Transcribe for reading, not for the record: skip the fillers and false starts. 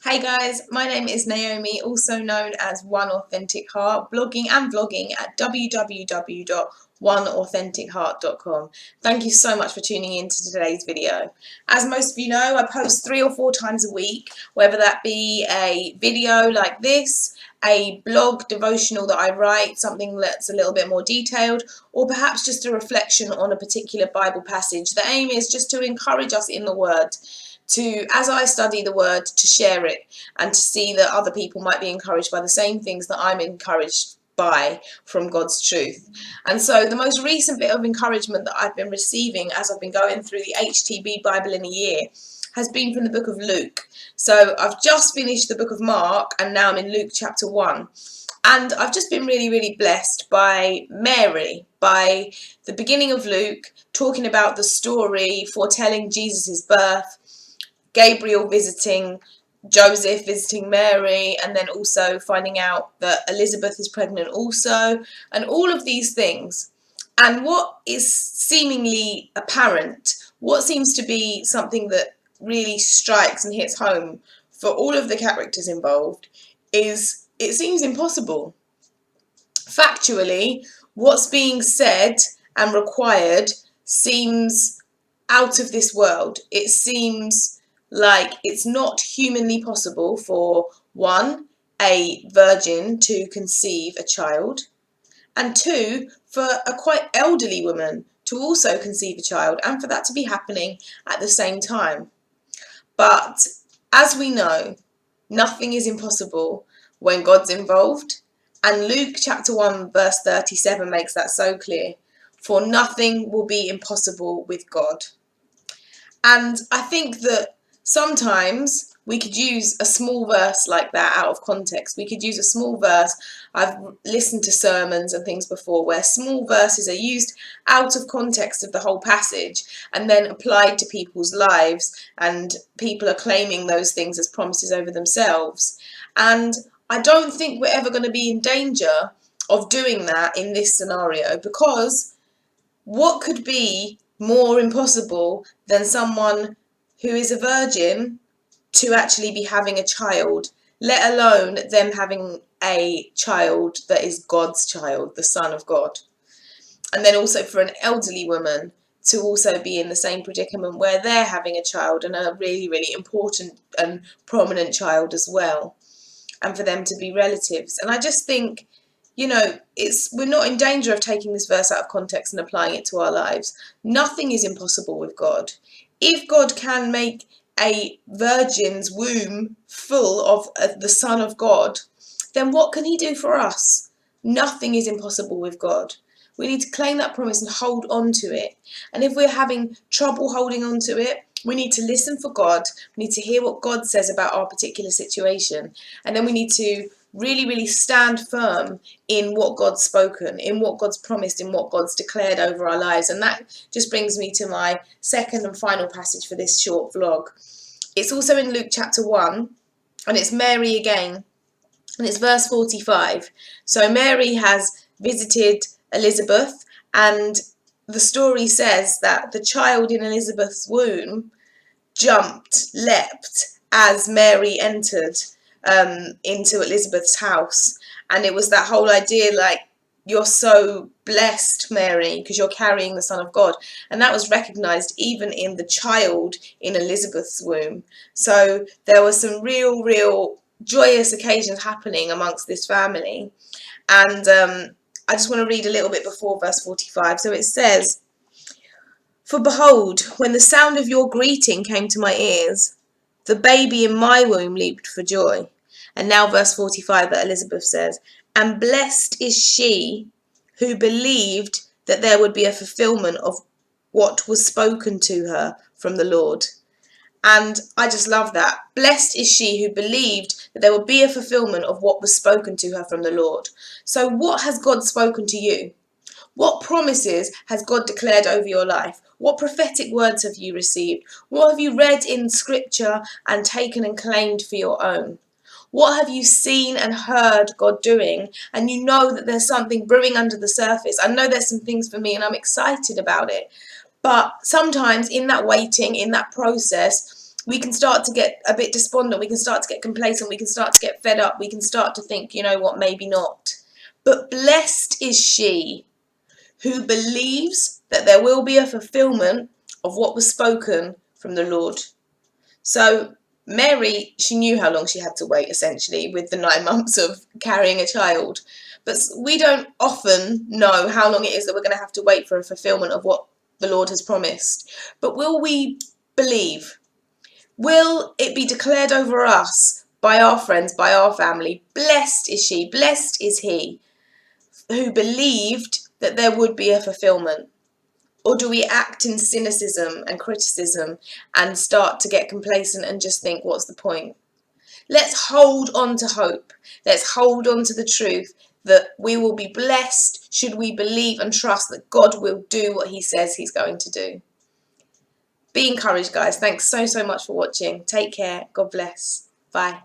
Hey guys, my name is Naomi, also known as One Authentic Heart, blogging and vlogging at www.oneauthentic.heart.com. Thank you so much for tuning in to today's video. As most of you know, I post 3 or 4 times a week, whether that be a video like this, a blog devotional that I write, something that's a little bit more detailed, or perhaps just a reflection on a particular Bible passage. The aim is just to encourage us in the Word, to, as I study the Word, to share it and to see that other people might be encouraged by the same things that I'm encouraged by from God's truth. And so the most recent bit of encouragement that I've been receiving as I've been going through the HTB Bible in a year has been from the book of Luke. So I've just finished the book of Mark and now I'm in Luke chapter 1. And I've just been really blessed by Mary, by the beginning of Luke, talking about the story foretelling Jesus' birth, Gabriel visiting Joseph, visiting Mary, and then also finding out that Elizabeth is pregnant also, and all of these things. And what is seemingly apparent, what seems to be something that really strikes and hits home for all of the characters involved, is it seems impossible. Factually, what's being said and required seems out of this world. It seems like it's not humanly possible for, one, a virgin to conceive a child, and two, for a quite elderly woman to also conceive a child, and for that to be happening at the same time. But as we know, nothing is impossible when God's involved, and Luke chapter 1 verse 37 makes that so clear. For nothing will be impossible with God. And I think that sometimes we could use a small verse like that out of context. We could use a small verse. I've listened to sermons and things before where small verses are used out of context of the whole passage and then applied to people's lives, and people are claiming those things as promises over themselves. And I don't think we're ever going to be in danger of doing that in this scenario, because what could be more impossible than someone who is a virgin to actually be having a child, let alone them having a child that is God's child, the Son of God. And then also for an elderly woman to also be in the same predicament where they're having a child, and a really important and prominent child as well, and for them to be relatives. And I just think, you know, we're not in danger of taking this verse out of context and applying it to our lives. Nothing is impossible with God. If God can make a virgin's womb full of the Son of God, then what can he do for us? Nothing is impossible with God. We need to claim that promise and hold on to it. And if we're having trouble holding on to it, we need to listen for God. We need to hear what God says about our particular situation. And then we need to really stand firm in what God's spoken, in what God's promised, in what God's declared over our lives. And that just brings me to my second and final passage for this short vlog. It's also in Luke chapter 1, and it's Mary again, and it's verse 45. So Mary has visited Elizabeth, and the story says that the child in Elizabeth's womb leapt as Mary entered into Elizabeth's house. And it was that whole idea, like, you're so blessed, Mary, because you're carrying the Son of God. And that was recognized even in the child in Elizabeth's womb. So there were some real joyous occasions happening amongst this family. And I just want to read a little bit before verse 45. So it says, "For behold, when the sound of your greeting came to my ears, the baby in my womb leaped for joy." And now verse 45 that Elizabeth says, "And blessed is she who believed that there would be a fulfillment of what was spoken to her from the Lord." And I just love that. Blessed is she who believed that there would be a fulfillment of what was spoken to her from the Lord. So what has God spoken to you? What promises has God declared over your life? What prophetic words have you received? What have you read in scripture and taken and claimed for your own? What have you seen and heard God doing? And you know that there's something brewing under the surface. I know there's some things for me and I'm excited about it. But sometimes in that waiting, in that process, we can start to get a bit despondent, we can start to get complacent, we can start to get fed up, we can start to think, you know what, maybe not. But blessed is she who believes that there will be a fulfillment of what was spoken from the Lord. So Mary, she knew how long she had to wait, essentially, with the 9 months of carrying a child. But we don't often know how long it is that we're going to have to wait for a fulfillment of what the Lord has promised. But will we believe? Will it be declared over us by our friends, by our family? Blessed is she, blessed is he, who believed that there would be a fulfillment? Or do we act in cynicism and criticism and start to get complacent and just think, what's the point? Let's hold on to hope. Let's hold on to the truth that we will be blessed should we believe and trust that God will do what he says he's going to do. Be encouraged, guys. Thanks so much for watching. Take care. God bless. Bye.